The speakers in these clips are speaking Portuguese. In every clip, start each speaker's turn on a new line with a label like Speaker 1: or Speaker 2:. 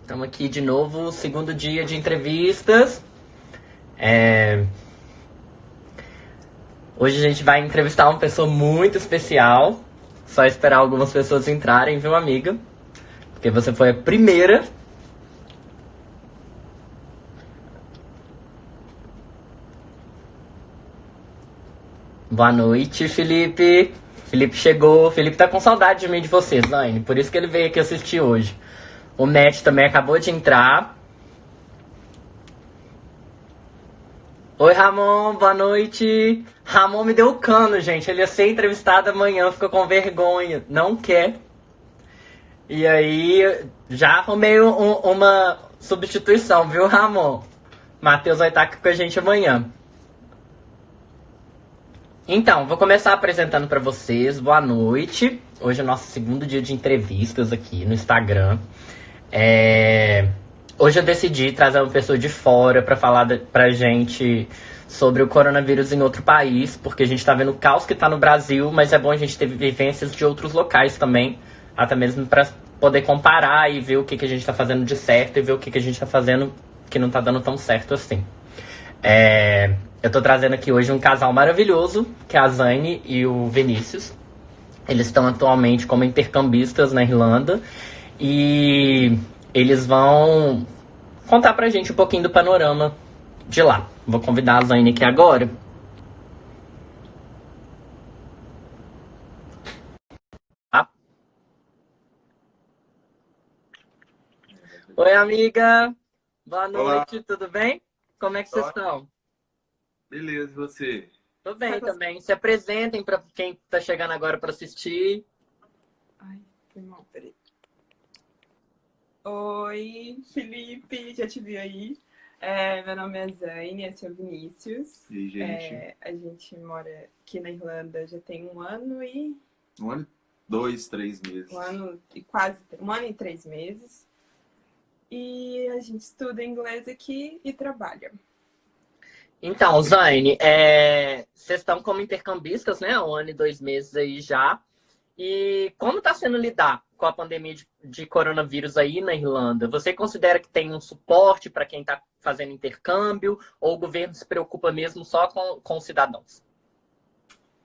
Speaker 1: Estamos aqui de novo, segundo dia de entrevistas. Hoje a gente vai entrevistar uma pessoa muito especial. Só esperar algumas pessoas entrarem, viu, amiga? Porque você foi a primeira. Boa noite, Felipe. Felipe chegou. Felipe tá com saudade de mim e de você, Zaine. Por isso que ele veio aqui assistir hoje. O Matt também acabou de entrar. Oi, Ramon, boa noite. Ramon me deu o cano, gente. Ele ia ser entrevistado amanhã, ficou com vergonha. Não quer. E aí, já arrumei uma substituição, viu, Ramon? Matheus vai estar aqui com a gente amanhã. Então, vou começar apresentando para vocês. Boa noite. Hoje é o nosso segundo dia de entrevistas aqui no Instagram. Hoje eu decidi trazer uma pessoa de fora para falar pra gente sobre o coronavírus em outro país, porque a gente tá vendo o caos que tá no Brasil, mas é bom a gente ter vivências de outros locais também, até mesmo para poder comparar e ver o que a gente tá fazendo de certo e ver o que a gente tá fazendo que não tá dando tão certo assim. Eu tô trazendo aqui hoje um casal maravilhoso, que é a Zaine e o Vinícius. Eles estão atualmente como intercambistas na Irlanda e eles vão contar pra gente um pouquinho do panorama de lá. Vou convidar a Zaine aqui agora. Ah. Oi, amiga. Boa noite,
Speaker 2: Olá,
Speaker 1: tudo bem? Como é que vocês estão?
Speaker 2: beleza, e você?
Speaker 1: Tô bem também. Se apresentem pra quem tá chegando agora pra assistir.
Speaker 3: Ai, foi mal, peraí. Oi, Felipe, já te vi aí. Meu nome é Zaine, esse é o Vinícius.
Speaker 2: E aí, gente?
Speaker 3: A gente mora aqui na Irlanda já tem um ano e...
Speaker 2: Um ano, 2, 3 meses.
Speaker 3: Um ano e 3 meses. E a gente estuda inglês aqui e trabalha.
Speaker 1: Então, Zaine, vocês estão como intercambistas, né? Há 1 ano e 2 meses aí já. E como está sendo lidar com a pandemia de coronavírus aí na Irlanda? Você considera que tem um suporte para quem está fazendo intercâmbio ou o governo se preocupa mesmo só com os cidadãos?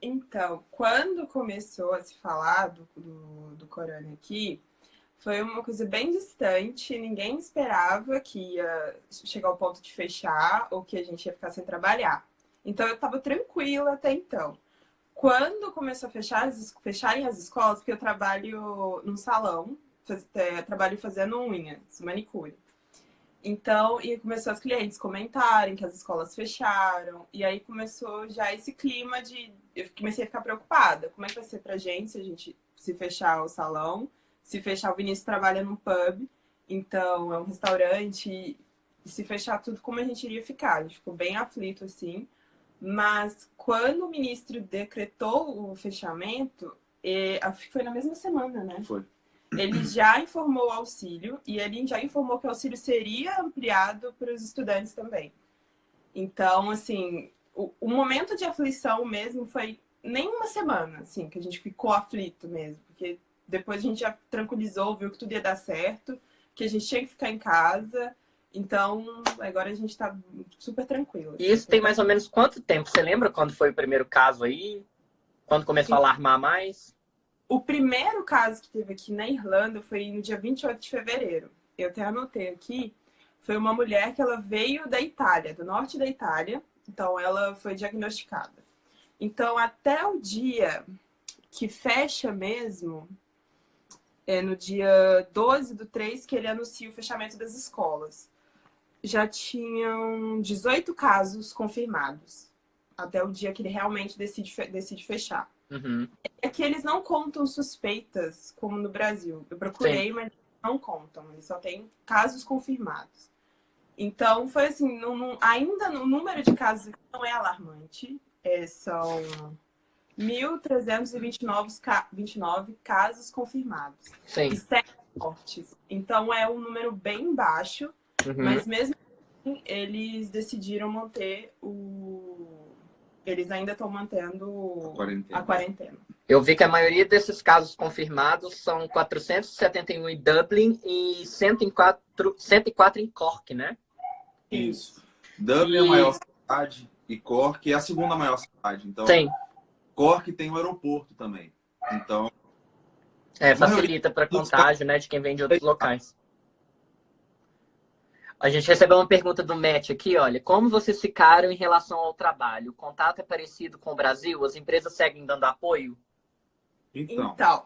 Speaker 3: Então, quando começou a se falar do corona aqui, foi uma coisa bem distante, ninguém esperava que ia chegar ao ponto de fechar ou que a gente ia ficar sem trabalhar. Então eu estava tranquila até então. Quando começou a fecharem as escolas, porque eu trabalho num salão, trabalho fazendo unhas, manicure. Então, e começou os clientes comentarem que as escolas fecharam, e aí começou já esse clima de... Eu comecei a ficar preocupada. Como é que vai ser pra gente se a gente se fechar o salão? Se fechar, o Vinícius trabalha num pub, então é um restaurante, e se fechar tudo, como a gente iria ficar? A gente ficou bem aflito, assim. Mas quando o ministro decretou o fechamento, foi na mesma semana, né?
Speaker 2: Foi.
Speaker 3: Ele já informou o auxílio e ele já informou que o auxílio seria ampliado para os estudantes também. Então, assim, o momento de aflição mesmo foi nem uma semana, assim, que a gente ficou aflito mesmo, porque depois a gente já tranquilizou, viu que tudo ia dar certo, que a gente tinha que ficar em casa. Então, agora a gente tá super tranquilo.
Speaker 1: E isso tem mais ou menos quanto tempo? Você lembra quando foi o primeiro caso aí? Quando começou a alarmar mais?
Speaker 3: O primeiro caso que teve aqui na Irlanda foi no dia 28 de fevereiro. Eu até anotei aqui. Foi uma mulher que ela veio da Itália, do norte da Itália. Então, ela foi diagnosticada. Então, até o dia que fecha mesmo, no dia 12/3 que ele anuncia o fechamento das escolas. Já tinham 18 casos confirmados. Até o dia que ele realmente decide fechar.
Speaker 1: Uhum.
Speaker 3: É que eles não contam suspeitas, como no Brasil. Eu procurei,
Speaker 1: Sim.
Speaker 3: mas não contam. Eles só têm casos confirmados. Então, foi assim, ainda no número de casos não é alarmante. São 1.329 casos confirmados.
Speaker 1: Sim.
Speaker 3: E 7 mortes. Então, é um número bem baixo.
Speaker 1: Uhum.
Speaker 3: Mas mesmo assim, eles decidiram manter Eles ainda estão mantendo
Speaker 2: Quarentena.
Speaker 3: a quarentena.
Speaker 1: Eu vi que a maioria desses casos confirmados são 471 em Dublin e 104 em Cork, né?
Speaker 2: Isso. Dublin é a
Speaker 1: E
Speaker 2: maior cidade e Cork é a segunda maior cidade. Então,
Speaker 1: sim,
Speaker 2: Cork tem um aeroporto também. Então, a maioria
Speaker 1: facilita para
Speaker 2: dos casos
Speaker 1: contágio, né, de quem vem de outros locais. A gente recebeu uma pergunta do Matt aqui, olha. Como vocês ficaram em relação ao trabalho? O contato é parecido com o Brasil? As empresas seguem dando apoio?
Speaker 3: Então,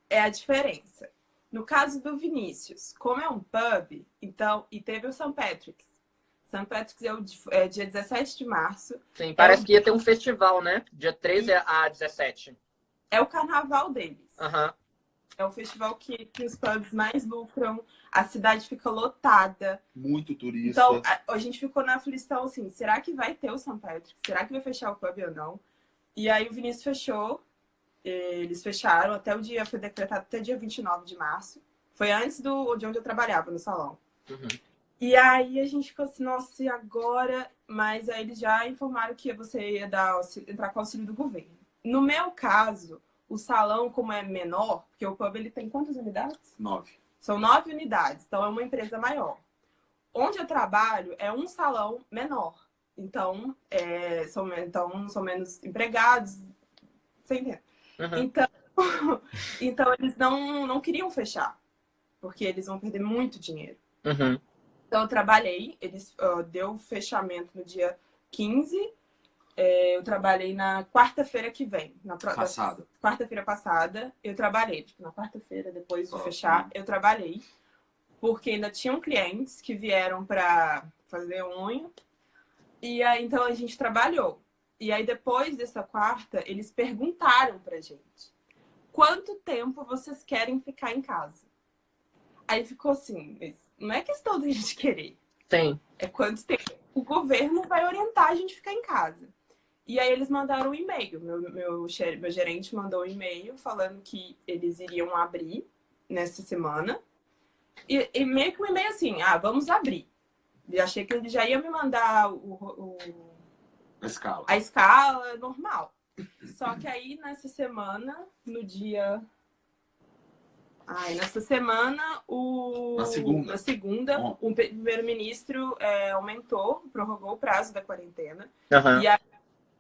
Speaker 3: é a diferença. No caso do Vinícius, como é um pub, então, e teve o St. Patrick's. St. Patrick's é dia 17 de março.
Speaker 1: Sim, parece que ia ter um festival, né? Dia 13 a 17.
Speaker 3: É o carnaval deles.
Speaker 1: Aham.
Speaker 3: É o festival que os pubs mais lucram. A cidade fica lotada.
Speaker 2: muito turista.
Speaker 3: Então, a gente ficou na aflição assim, será que vai ter o St. Patrick's? Será que vai fechar o pub ou não? E aí o Vinícius fechou. Eles fecharam até o dia, foi decretado até dia 29 de março. Foi antes de onde eu trabalhava, no salão.
Speaker 1: Uhum.
Speaker 3: E aí a gente ficou assim, nossa, e agora? Mas aí eles já informaram que você ia entrar com o auxílio do governo. No meu caso, o salão, como é menor, porque o pub ele tem quantas unidades?
Speaker 2: 9.
Speaker 3: São 9 unidades, então é uma empresa maior. Onde eu trabalho é um salão menor. Então, são menos empregados. Você entende?
Speaker 1: Uhum.
Speaker 3: Então eles não queriam fechar, porque eles vão perder muito dinheiro.
Speaker 1: Uhum.
Speaker 3: Então eu trabalhei, eles deu fechamento no dia 15. Eu trabalhei na quarta-feira que vem.
Speaker 2: Passada.
Speaker 3: Quarta-feira passada, eu trabalhei. Tipo, na quarta-feira, depois de
Speaker 2: Top,
Speaker 3: fechar,
Speaker 2: né?
Speaker 3: eu trabalhei. Porque ainda tinham clientes que vieram para fazer unha. E aí, então, a gente trabalhou. E aí, depois dessa quarta, eles perguntaram pra gente: quanto tempo vocês querem ficar em casa? Aí ficou assim, não é questão da gente querer.
Speaker 1: Sim.
Speaker 3: É quanto tempo o governo vai orientar a gente a ficar em casa. E aí eles mandaram um e-mail. Meu gerente mandou um e-mail falando que eles iriam abrir nessa semana. E meio que um e-mail assim, vamos abrir. E achei que ele já ia me mandar
Speaker 2: A escala.
Speaker 3: a escala normal. Só que aí nessa semana, no dia... nessa semana,
Speaker 2: Na segunda.
Speaker 3: o primeiro-ministro prorrogou o prazo da quarentena.
Speaker 1: Uhum.
Speaker 3: E aí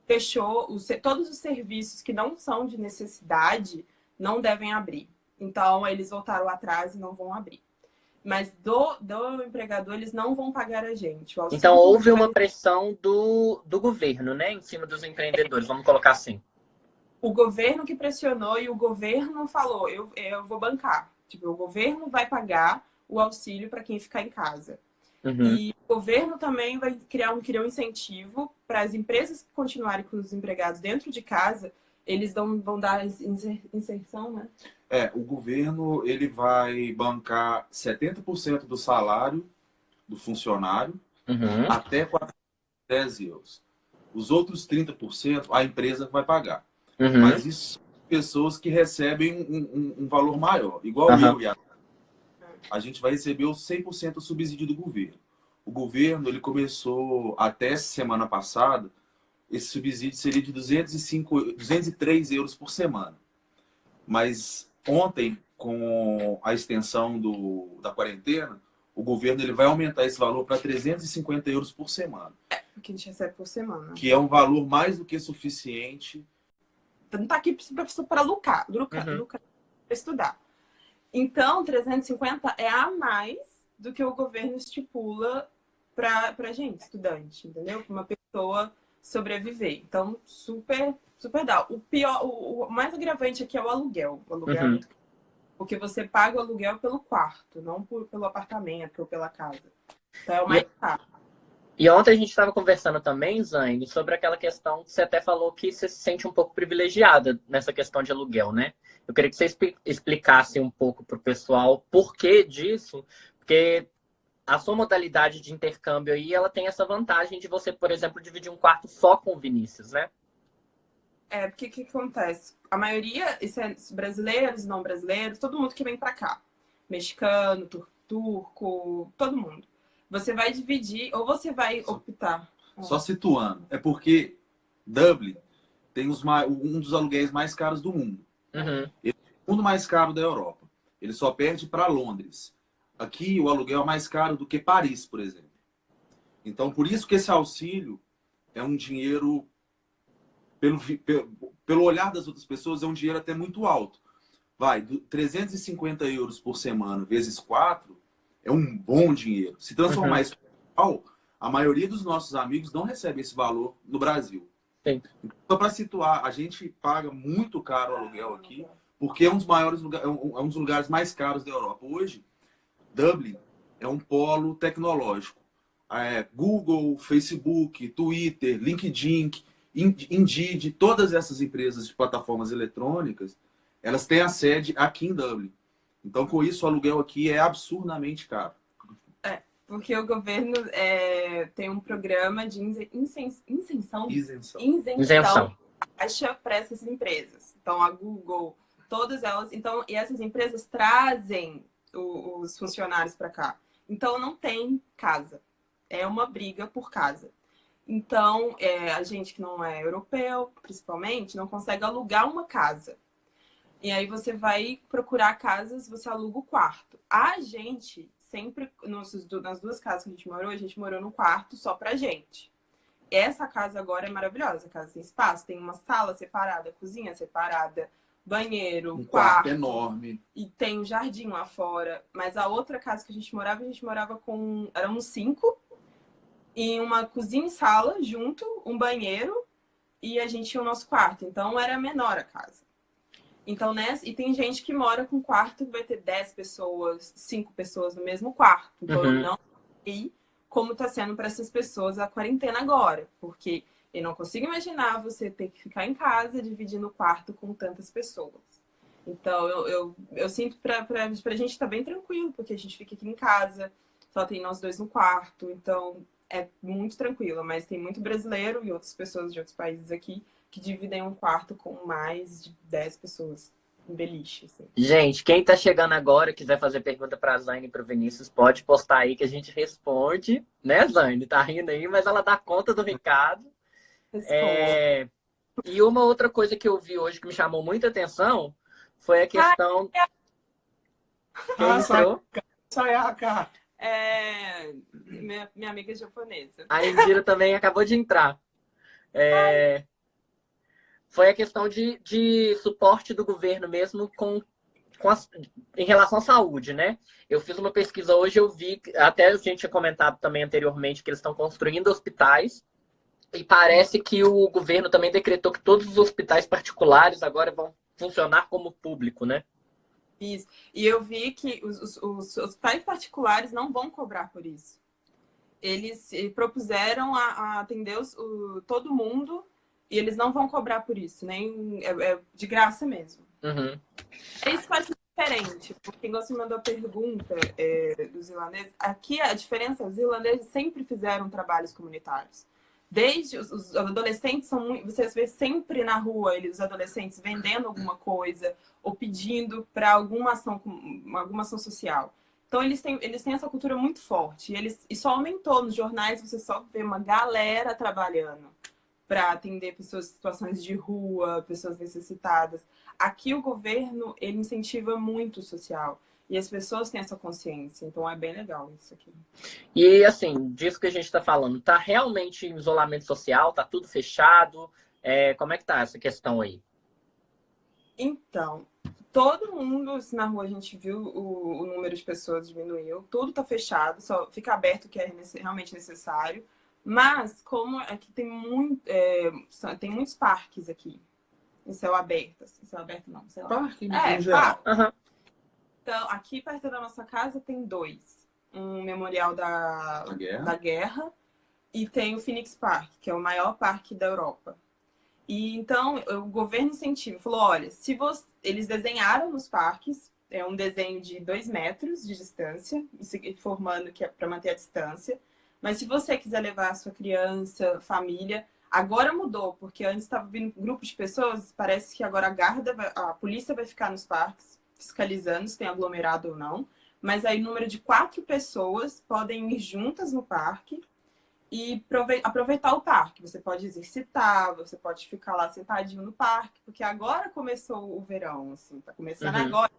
Speaker 3: fechou todos os serviços que não são de necessidade não devem abrir. Então, eles voltaram atrás e não vão abrir. Mas do empregador, eles não vão pagar a gente.
Speaker 1: Então, houve uma pressão do governo, né? Em cima dos empreendedores, vamos colocar assim.
Speaker 3: O governo que pressionou e o governo falou, eu vou bancar. Tipo, o governo vai pagar o auxílio para quem ficar em casa.
Speaker 1: Uhum.
Speaker 3: E o governo também vai criar um incentivo para as empresas que continuarem com os empregados dentro de casa, eles vão dar inserção, né?
Speaker 2: O governo ele vai bancar 70% do salário do funcionário
Speaker 1: Uhum.
Speaker 2: até 410 euros. Os outros 30% a empresa vai pagar.
Speaker 1: Uhum.
Speaker 2: Mas isso são pessoas que recebem um valor maior. Igual
Speaker 1: Uhum.
Speaker 2: eu e a gente vai receber o 100% do subsídio do governo. O governo ele começou até semana passada, esse subsídio seria de 203 euros por semana. Mas ontem, com a extensão da quarentena, o governo ele vai aumentar esse valor para 350 euros por semana.
Speaker 3: Que a gente recebe por semana.
Speaker 2: Que é um valor mais do que suficiente.
Speaker 3: Não tá aqui para lucrar, para estudar. Então, 350 é a mais do que o governo estipula para gente, estudante, entendeu? Para uma pessoa sobreviver. Então, super, super dá. O mais agravante aqui é o aluguel. O aluguel é muito caro. Porque você paga o aluguel pelo quarto, não pelo apartamento ou pela casa. Então, é o mais caro.
Speaker 1: E ontem a gente estava conversando também, Zaine, sobre aquela questão que você até falou que você se sente um pouco privilegiada nessa questão de aluguel, né? Eu queria que você explicasse um pouco para o pessoal por que disso, porque a sua modalidade de intercâmbio aí, ela tem essa vantagem de você, por exemplo, dividir um quarto só com o Vinícius, né?
Speaker 3: Porque o que acontece? A maioria, brasileiros, não brasileiros, todo mundo que vem para cá. Mexicano, turco, todo mundo. Você vai dividir, ou você vai optar.
Speaker 2: Só situando. É porque Dublin tem um dos aluguéis mais caros do mundo.
Speaker 1: Uhum.
Speaker 2: Ele é o segundo mais caro da Europa. Ele só perde para Londres. Aqui o aluguel é mais caro do que Paris, por exemplo. Então, por isso que esse auxílio é um dinheiro, pelo olhar das outras pessoas, é um dinheiro até muito alto. Vai, 350 euros por semana vezes 4 é um bom dinheiro. Se transformar isso em real, a maioria dos nossos amigos não recebe esse valor no Brasil.
Speaker 1: Sim.
Speaker 2: Então, para situar, a gente paga muito caro o aluguel aqui, porque é um dos maiores lugares, é um dos lugares mais caros da Europa. Hoje, Dublin é um polo tecnológico. Google, Facebook, Twitter, LinkedIn, Indeed, todas essas empresas de plataformas eletrônicas, elas têm a sede aqui em Dublin. Então, com isso, o aluguel aqui é absurdamente caro.
Speaker 3: Porque o governo tem um programa de isenção baixa para essas empresas. Então, a Google, todas elas... Então, e essas empresas trazem os funcionários para cá. Então, não tem casa. É uma briga por casa. Então, a gente que não é europeu, principalmente, não consegue alugar uma casa. E aí você vai procurar casas, você aluga o quarto. A gente, sempre, nas duas casas que a gente morou no quarto só pra gente. Essa casa agora é maravilhosa. A casa tem espaço, tem uma sala separada, cozinha separada, banheiro,
Speaker 2: um quarto enorme.
Speaker 3: E tem um jardim lá fora. Mas a outra casa que a gente morava com... Éramos 5. E uma cozinha e sala junto, um banheiro. E a gente tinha o nosso quarto. Então era menor a casa. Então, e tem gente que mora com quarto que vai ter 10 pessoas, 5 pessoas no mesmo quarto. Então, eu não sei como está sendo para essas pessoas a quarentena agora. Porque eu não consigo imaginar você ter que ficar em casa dividindo o quarto com tantas pessoas. Então, eu sinto pra gente tá bem tranquilo, porque a gente fica aqui em casa, só tem nós dois no quarto. Então, é muito tranquilo. Mas tem muito brasileiro e outras pessoas de outros países aqui que dividem um quarto com mais de 10 pessoas. Um beliche, assim.
Speaker 1: Gente, quem tá chegando agora e quiser fazer pergunta pra Zaine e pro Vinícius, pode postar aí que a gente responde. Né, Zaine? Tá rindo aí, mas ela dá conta do recado. E uma outra coisa que eu vi hoje que me chamou muita atenção foi a questão... Quem entrou?
Speaker 4: Sayaka!
Speaker 3: Minha amiga japonesa.
Speaker 1: A Indira também acabou de entrar. Foi a questão de suporte do governo mesmo em relação à saúde, né? Eu fiz uma pesquisa hoje, eu vi, até a gente tinha comentado também anteriormente que eles estão construindo hospitais e parece que o governo também decretou que todos os hospitais particulares agora vão funcionar como público, né?
Speaker 3: Isso. E eu vi que os hospitais particulares não vão cobrar por isso. Eles se propuseram a atender todo mundo e eles não vão cobrar por isso, nem de graça mesmo.
Speaker 1: Uhum.
Speaker 3: Isso faz diferente, porque você mandou a pergunta dos irlandeses. Aqui a diferença, os irlandeses sempre fizeram trabalhos comunitários. Desde os adolescentes são muito... Você vê sempre na rua os adolescentes vendendo alguma coisa ou pedindo para alguma ação social. Então eles têm essa cultura muito forte. E só aumentou nos jornais, você só vê uma galera trabalhando para atender pessoas em situações de rua, pessoas necessitadas. Aqui o governo, ele incentiva muito o social. E as pessoas têm essa consciência. Então é bem legal isso aqui.
Speaker 1: E assim, disso que a gente está falando, tá realmente em isolamento social? Tá tudo fechado? Como é que tá essa questão aí?
Speaker 3: Então, todo mundo, na rua a gente viu o número de pessoas diminuiu. Tudo tá fechado, só fica aberto o que é realmente necessário. Mas, como aqui tem muitos parques aqui, em céu aberto. Assim, céu aberto não, sei lá.
Speaker 2: Parque, em geral.
Speaker 1: Uhum.
Speaker 3: Então, aqui perto da nossa casa tem 2. Um memorial da guerra e tem o Phoenix Park, que é o maior parque da Europa. E então, o governo incentiva, falou, olha, eles desenharam nos parques, um desenho de 2 metros de distância, informando que é para manter a distância. Mas se você quiser levar a sua criança, família, agora mudou, porque antes estava vindo um grupo de pessoas, parece que agora a polícia vai ficar nos parques, fiscalizando se tem aglomerado ou não. Mas aí o número de 4 pessoas podem ir juntas no parque e aproveitar o parque. Você pode exercitar, você pode ficar lá sentadinho no parque, porque agora começou o verão, assim, tá começando agora.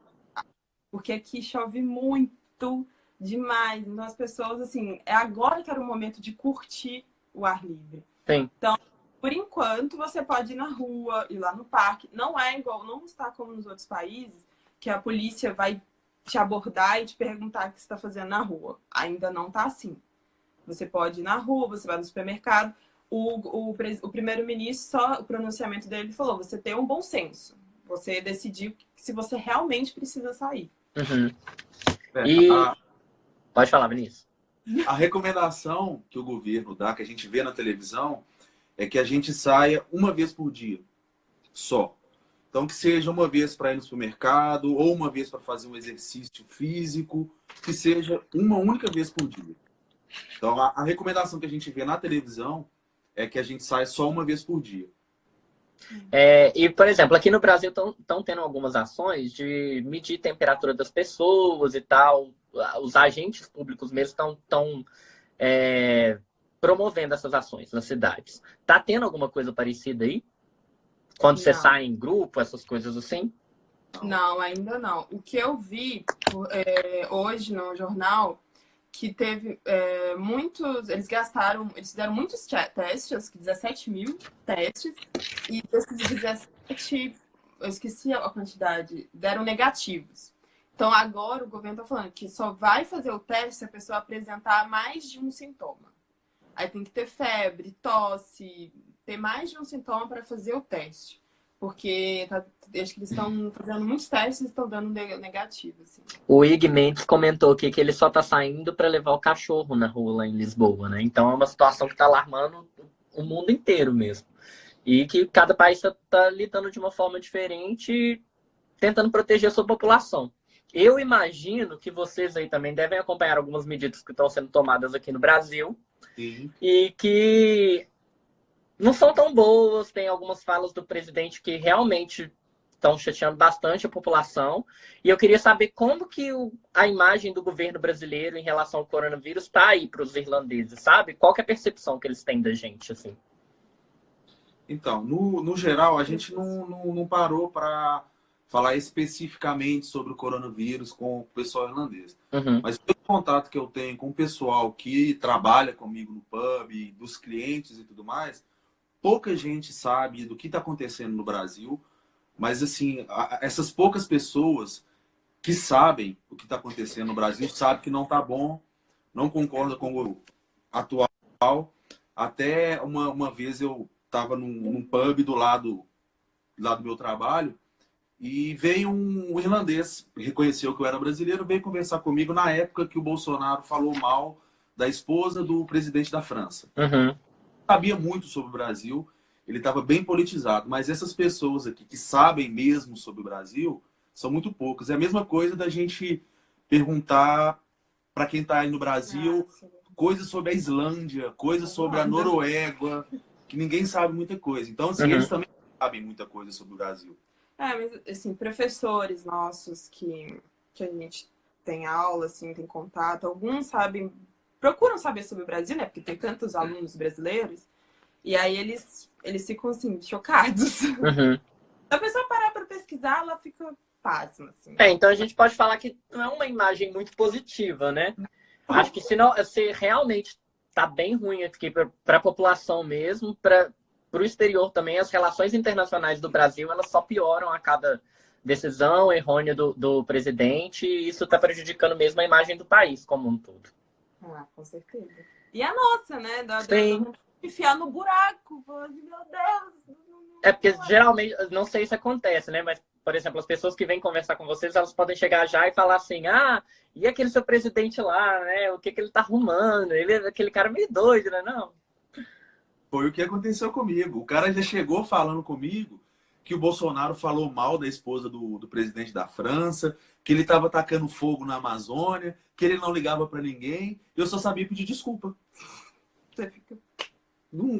Speaker 3: Porque aqui chove muito, demais. Então as pessoas, assim, é agora que era o momento de curtir o ar livre.
Speaker 1: Sim.
Speaker 3: Então, por enquanto, você pode ir na rua, ir lá no parque. Não é igual, não está como nos outros países, que a polícia vai te abordar e te perguntar o que você está fazendo na rua. Ainda não está assim. Você pode ir na rua, você vai no supermercado. O primeiro-ministro, só o pronunciamento dele falou, você tem um bom senso. Você decidir se você realmente precisa sair.
Speaker 1: E... Pode falar, Vinícius.
Speaker 2: A recomendação que o governo dá, que a gente vê na televisão, é que a gente saia uma vez por dia, só. Então, que seja uma vez para ir no supermercado, ou uma vez para fazer um exercício físico, que seja uma única vez por dia. Então, a recomendação que a gente vê na televisão é que a gente saia só uma vez por dia.
Speaker 1: E, por exemplo, aqui no Brasil estão tendo algumas ações de medir a temperatura das pessoas e tal. Os agentes públicos mesmo estão promovendo essas ações nas cidades. Tá tendo alguma coisa parecida aí? Quando você sai em grupo, essas coisas assim?
Speaker 3: Não, ainda não. O que eu vi hoje no jornal, que teve muitos... Eles fizeram muitos testes, acho que 17 mil testes, e desses 17, eu esqueci a quantidade, deram negativos. Então agora o governo está falando que só vai fazer o teste se a pessoa apresentar mais de um sintoma. Aí tem que ter febre, tosse, ter mais de um sintoma para fazer o teste. Porque acho que eles estão fazendo muitos testes e estão dando negativo. Assim.
Speaker 1: O Ig Mendes comentou aqui que ele só está saindo para levar o cachorro na rua lá em Lisboa, né? Então é uma situação que está alarmando o mundo inteiro mesmo. E que cada país está lidando de uma forma diferente, tentando proteger a sua população. Eu imagino que vocês aí também devem acompanhar algumas medidas que estão sendo tomadas aqui no Brasil.
Speaker 2: Sim.
Speaker 1: E que não são tão boas. Tem algumas falas do presidente que realmente estão chateando bastante a população. E eu queria saber como que a imagem do governo brasileiro em relação ao coronavírus está aí para os irlandeses, sabe? Qual que é a percepção que eles têm da gente, assim?
Speaker 2: Então, no geral, a gente não parou para falar especificamente sobre o coronavírus com o pessoal irlandês. Mas pelo contato que eu tenho com o pessoal que trabalha comigo no pub, dos clientes e tudo mais, pouca gente sabe do que está acontecendo no Brasil, mas assim, essas poucas pessoas que sabem o que está acontecendo no Brasil sabem que não está bom, não concordam com o atual. Até uma vez eu estava num pub do lado do meu trabalho e veio um irlandês, reconheceu que eu era brasileiro, veio conversar comigo na época que o Bolsonaro falou mal da esposa do presidente da França. Sabia muito sobre o Brasil, ele estava bem politizado, mas essas pessoas aqui que sabem mesmo sobre o Brasil são muito poucas. É a mesma coisa da gente perguntar para quem está aí no Brasil coisas sobre a Islândia, coisas sobre a Noruega, que ninguém sabe muita coisa. Então, assim, eles também sabem muita coisa sobre o Brasil.
Speaker 3: Mas, assim, professores nossos que a gente tem aula, assim, tem contato, alguns procuram saber sobre o Brasil, né? Porque tem tantos alunos brasileiros. E aí eles ficam, assim, chocados. Se a pessoa parar para pesquisar, ela fica pasma, assim.
Speaker 1: Então a gente pode falar que não é uma imagem muito positiva, né? Acho que se realmente tá bem ruim aqui para a população mesmo, para o exterior também, as relações internacionais do Brasil, elas só pioram a cada decisão errônea do presidente, e isso está prejudicando mesmo a imagem do país como um todo.
Speaker 3: Com certeza. E a nossa, né?
Speaker 1: Sim.
Speaker 3: Enfiar no buraco, assim, meu Deus.
Speaker 1: Porque geralmente, não sei se acontece, né? Mas, por exemplo, as pessoas que vêm conversar com vocês, elas podem chegar já e falar assim, e aquele seu presidente lá, né? O que ele tá arrumando? Ele é aquele cara meio doido, né? Não.
Speaker 2: Foi o que aconteceu comigo. O cara já chegou falando comigo que o Bolsonaro falou mal da esposa do presidente da França, que ele estava tacando fogo na Amazônia, que ele não ligava para ninguém. Eu só sabia pedir desculpa.
Speaker 3: Você fica...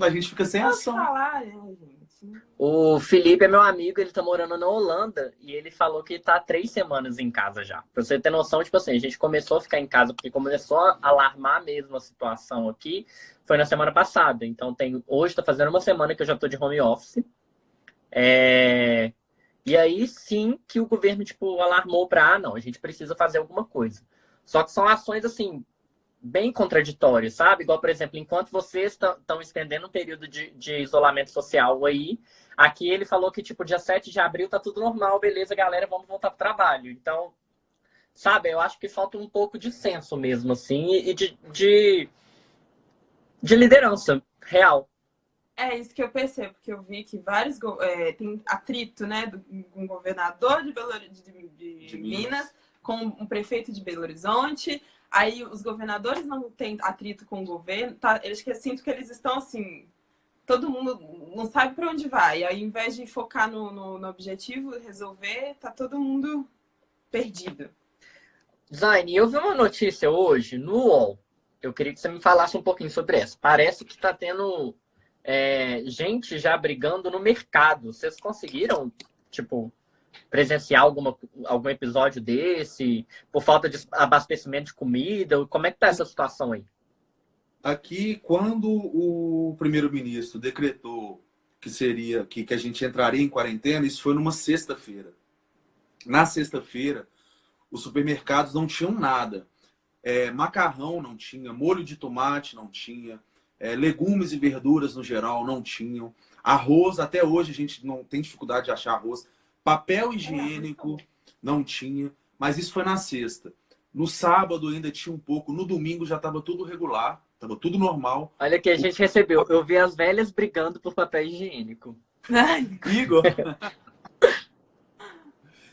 Speaker 2: A gente fica sem
Speaker 3: Posso
Speaker 2: ação.
Speaker 3: falar, né, gente?
Speaker 1: O Felipe é meu amigo, ele tá morando na Holanda e ele falou que tá 3 semanas em casa já. Pra você ter noção, tipo assim, a gente começou a ficar em casa porque começou a alarmar mesmo a situação aqui, foi na semana passada. Então hoje tá fazendo uma semana que eu já tô de home office. E aí sim que o governo, tipo, alarmou pra, não, a gente precisa fazer alguma coisa. Só que são ações, assim, bem contraditórias, sabe? Igual, por exemplo, enquanto vocês estão estendendo um período de isolamento social aí, aqui ele falou que, tipo, dia 7 de abril tá tudo normal, beleza, galera, vamos voltar pro trabalho. Então, sabe, eu acho que falta um pouco de senso mesmo, assim, e de liderança real.
Speaker 3: É isso que eu percebo, porque eu vi que vários tem atrito, né, um governador de Minas com um prefeito de Belo Horizonte. Aí os governadores não têm atrito com o governo, tá? Eles que sinto que eles estão assim, todo mundo não sabe para onde vai. Aí, ao invés de focar no objetivo, resolver, tá todo mundo perdido.
Speaker 1: Zaine, eu vi uma notícia hoje no UOL. Eu queria que você me falasse um pouquinho sobre essa. Parece que está tendo gente já brigando no mercado. Vocês conseguiram, tipo, presenciar algum episódio desse? Por falta de abastecimento de comida? Como é que tá essa situação aí?
Speaker 2: Aqui, quando o primeiro-ministro decretou que a gente entraria em quarentena, isso foi numa sexta-feira. Na sexta-feira, os supermercados não tinham nada. Macarrão não tinha, molho de tomate não tinha, legumes e verduras no geral não tinham. Arroz, até hoje a gente não tem dificuldade de achar arroz. Papel higiênico não tinha, mas isso foi na sexta. No sábado ainda tinha um pouco, no domingo já estava tudo regular, estava tudo normal.
Speaker 1: Olha que a gente recebeu. Eu vi as velhas brigando por papel higiênico.
Speaker 2: Igor!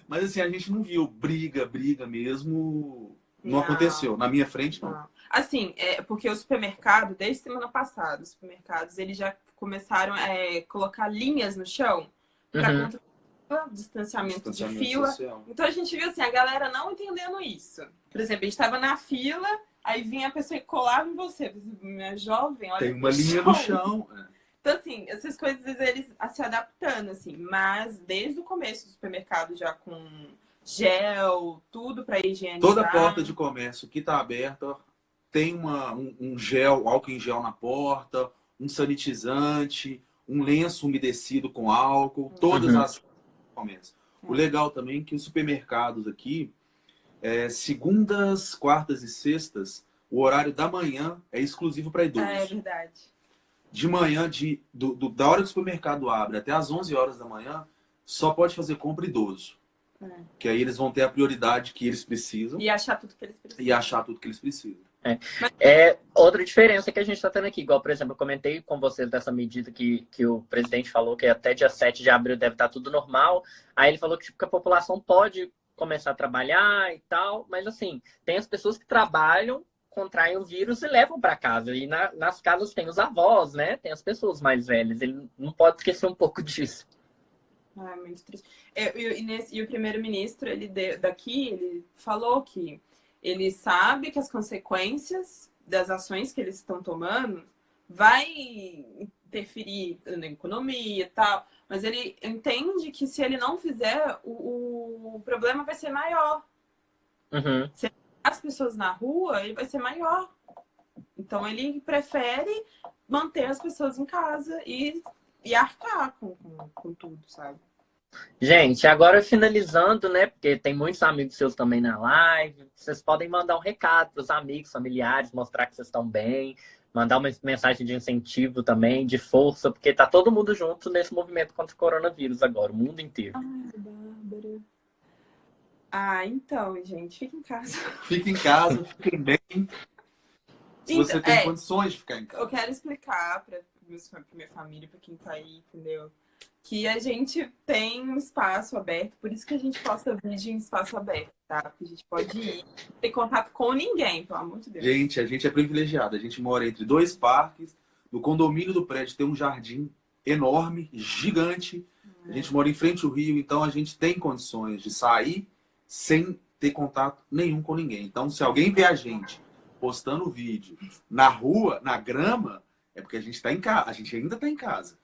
Speaker 2: Mas assim, a gente não viu briga mesmo. Não aconteceu. Na minha frente, não.
Speaker 3: Assim, porque o supermercado, desde semana passada, os supermercados, eles já começaram a colocar linhas no chão para controlar o distanciamento de fila. Social. Então a gente viu assim, a galera não entendendo isso. Por exemplo, a gente estava na fila, aí vinha a pessoa e colava em você. Minha jovem, olha.
Speaker 2: Tem uma linha no chão.
Speaker 3: Então, assim, essas coisas eles se adaptando, assim, mas desde o começo do supermercado já com gel, tudo para higienizar.
Speaker 2: Toda porta de comércio que está aberta tem um gel, álcool em gel na porta, um sanitizante, um lenço umedecido com álcool, todas as comércios. O legal também é que os supermercados aqui, segundas, quartas e sextas, o horário da manhã é exclusivo para idosos.
Speaker 3: É verdade.
Speaker 2: De manhã, da hora que o supermercado abre até as 11 horas da manhã, só pode fazer compra idoso. Que aí eles vão ter a prioridade que eles precisam.
Speaker 3: E achar tudo que eles precisam.
Speaker 1: Outra diferença que a gente está tendo aqui, igual, por exemplo, eu comentei com vocês dessa medida que o presidente falou que até dia 7 de abril deve estar tudo normal. Aí ele falou que, tipo, que a população pode começar a trabalhar e tal, mas assim, tem as pessoas que trabalham, contraem o vírus e levam para casa. E nas casas tem os avós, né? Tem as pessoas mais velhas. Ele não pode esquecer um pouco disso.
Speaker 3: Ah, muito triste. E o primeiro-ministro, ele falou que ele sabe que as consequências das ações que eles estão tomando vai interferir na economia e tal, mas ele entende que se ele não fizer, o problema vai ser maior. Se as pessoas na rua, ele vai ser maior. Então ele prefere manter as pessoas em casa e arcar com tudo, sabe?
Speaker 1: Gente, agora finalizando, né? Porque tem muitos amigos seus também na live. Vocês podem mandar um recado para os amigos, familiares, mostrar que vocês estão bem, mandar uma mensagem de incentivo também, de força, porque tá todo mundo junto nesse movimento contra o coronavírus agora, o mundo inteiro.
Speaker 3: Ai, Bárbara. Então, gente, fica em casa.
Speaker 2: Fica em casa, fiquem bem. Se você tem condições de ficar em casa.
Speaker 3: Eu quero explicar para minha família, para quem tá aí, entendeu? Que a gente tem um espaço aberto, por isso que a gente posta vídeo em espaço aberto, tá? Porque a gente pode ir, não ter contato com ninguém, pelo amor de Deus.
Speaker 2: Gente, a gente é privilegiado. A gente mora entre 2 parques. No condomínio do prédio tem um jardim enorme, gigante. A gente mora em frente ao rio, então a gente tem condições de sair sem ter contato nenhum com ninguém. Então, se alguém vê a gente postando vídeo na rua, na grama, É porque a gente tá em casa, a gente ainda tá em casa.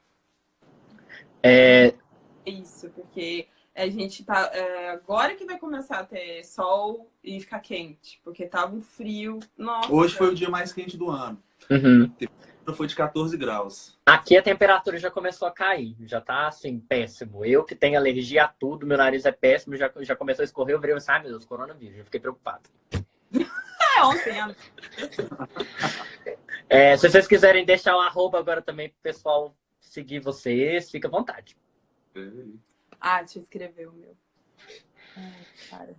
Speaker 1: É,
Speaker 3: Isso, porque a gente tá. Agora que vai começar a ter sol e ficar quente, porque tava um frio.
Speaker 2: Hoje foi o
Speaker 3: Nossa,
Speaker 2: dia mais quente do ano.
Speaker 1: uhum.
Speaker 2: Foi de 14 graus.
Speaker 1: Aqui a temperatura já começou a cair, já tá assim, péssimo. Eu que tenho alergia a tudo, meu nariz é péssimo, já começou a escorrer, eu virei e ai meu Deus, coronavírus, eu fiquei preocupado.
Speaker 3: ontem,
Speaker 1: Se vocês quiserem deixar o arroba agora também pro pessoal seguir vocês, fica à vontade.
Speaker 3: deixa eu escrever o meu. Ai, cara.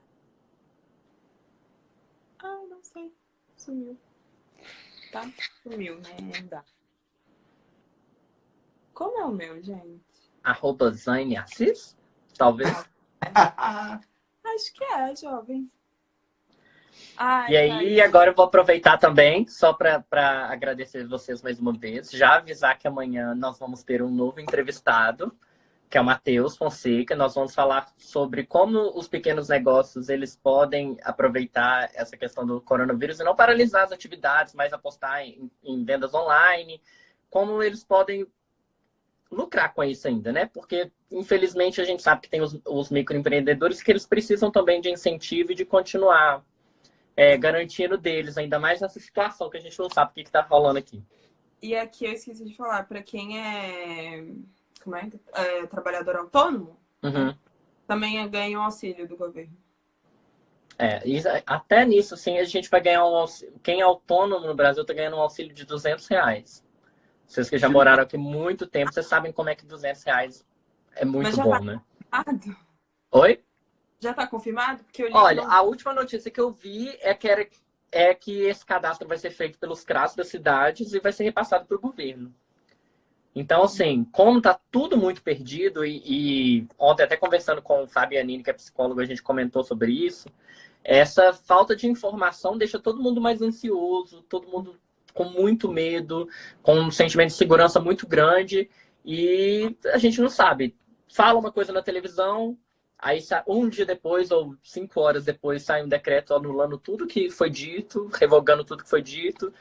Speaker 3: Não sei. Sumiu. Tá? Sumiu, né? Não dá. Como é o meu, gente?
Speaker 1: Arroba Zaine Assis, talvez.
Speaker 3: Acho que é, jovem.
Speaker 1: E aí, agora eu vou aproveitar também, só para agradecer vocês mais uma vez, já avisar que amanhã nós vamos ter um novo entrevistado, que é o Matheus Fonseca. Nós vamos falar sobre como os pequenos negócios eles podem aproveitar essa questão do coronavírus e não paralisar as atividades, mas apostar em vendas online, como eles podem lucrar com isso ainda, né? Porque, infelizmente, a gente sabe que tem os microempreendedores que eles precisam também de incentivo e de continuar garantindo deles, ainda mais nessa situação que a gente não sabe o que está rolando aqui.
Speaker 3: E aqui eu esqueci de falar, para quem é trabalhador autônomo, também ganha um auxílio do governo.
Speaker 1: Até nisso, assim, a gente vai ganhar um auxílio. Quem é autônomo no Brasil está ganhando um auxílio de R$200. Vocês que já moraram aqui muito tempo, vocês sabem como é que R$200 é muito bom, né?
Speaker 3: Confirmado?
Speaker 1: Oi?
Speaker 3: Já tá confirmado? Porque eu li
Speaker 1: Olha, a última notícia que eu vi é que esse cadastro vai ser feito pelos CRAS das cidades e vai ser repassado para o governo. Então, assim, como tá tudo muito perdido, e ontem até conversando com o Fabianini, que é psicólogo, a gente comentou sobre isso, essa falta de informação deixa todo mundo mais ansioso, todo mundo com muito medo, com um sentimento de segurança muito grande, e a gente não sabe. Fala uma coisa na televisão, aí um dia depois, ou 5 horas depois, sai um decreto anulando tudo que foi dito, revogando tudo que foi dito,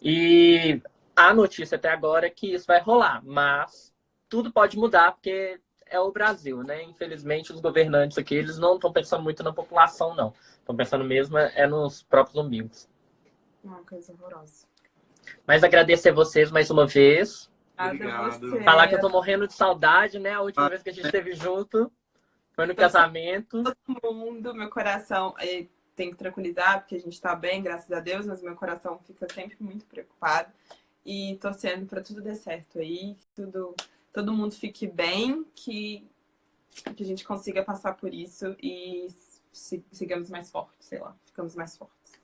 Speaker 1: e a notícia até agora é que isso vai rolar, mas tudo pode mudar, porque é o Brasil, né? Infelizmente, os governantes aqui, eles não estão pensando muito na população, não. Estão pensando mesmo nos próprios umbigos.
Speaker 3: Uma coisa horrorosa.
Speaker 1: Mas agradecer a vocês mais uma vez.
Speaker 2: Obrigado.
Speaker 1: Falar que eu tô morrendo de saudade, né? A última vez que a gente esteve junto foi no casamento.
Speaker 3: Todo mundo, meu coração tem que tranquilizar, porque a gente tá bem, graças a Deus, mas meu coração fica sempre muito preocupado. E torcendo para tudo dar certo aí, todo mundo fique bem, que a gente consiga passar por isso e sigamos mais fortes, sei lá, ficamos mais fortes.